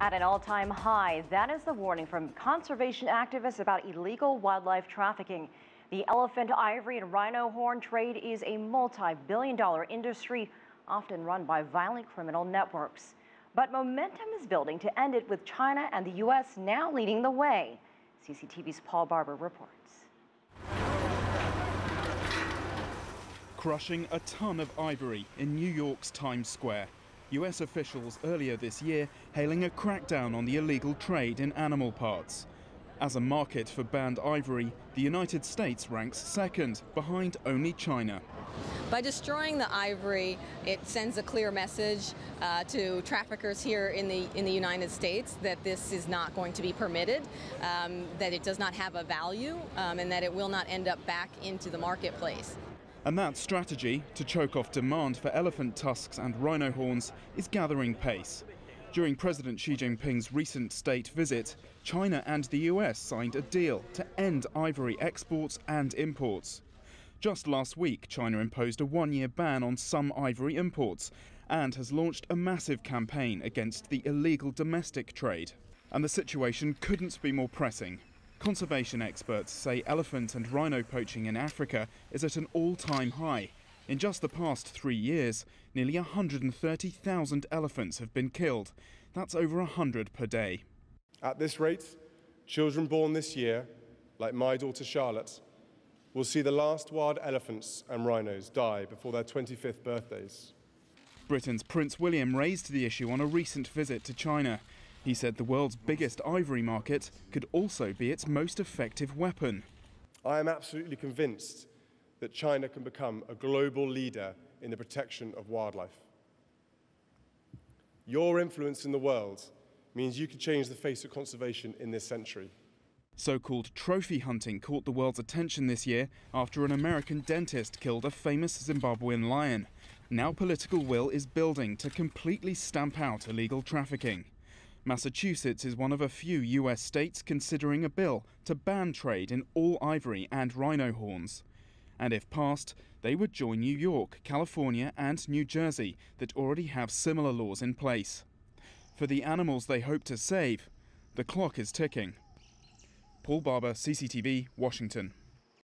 At an all-time high, that is the warning from conservation activists about illegal wildlife trafficking. The elephant, ivory, and rhino horn trade is a multi-billion-dollar industry, often run by violent criminal networks. But momentum is building to end it, with China and the U.S. now leading the way. CCTV's Barber reports. Crushing a ton of ivory in New York's Times Square. US officials earlier this year hailing a crackdown on the illegal trade in animal parts. As a market for banned ivory, the United States ranks second, behind only China. By destroying the ivory, it sends a clear message to traffickers here in the United States that this is not going to be permitted, that it does not have a value, and that it will not end up back into the marketplace. And that strategy, to choke off demand for elephant tusks and rhino horns, is gathering pace. During President Xi Jinping's recent state visit, China and the US signed a deal to end ivory exports and imports. Just last week, China imposed a one-year ban on some ivory imports and has launched a massive campaign against the illegal domestic trade. And the situation couldn't be more pressing. Conservation experts say elephant and rhino poaching in Africa is at an all-time high. In just the past 3 years, nearly 130,000 elephants have been killed. That's over 100 per day. At this rate, children born this year, like my daughter Charlotte, will see the last wild elephants and rhinos die before their 25th birthdays. Britain's Prince William raised the issue on a recent visit to China. He said the world's biggest ivory market could also be its most effective weapon. I am absolutely convinced that China can become a global leader in the protection of wildlife. Your influence in the world means you can change the face of conservation in this century. So-called trophy hunting caught the world's attention this year after an American dentist killed a famous Zimbabwean lion. Now political will is building to completely stamp out illegal trafficking. Massachusetts is one of a few US states considering a bill to ban trade in all ivory and rhino horns. And if passed, they would join New York, California and New Jersey that already have similar laws in place. For the animals they hope to save, the clock is ticking. Barber, CCTV, Washington.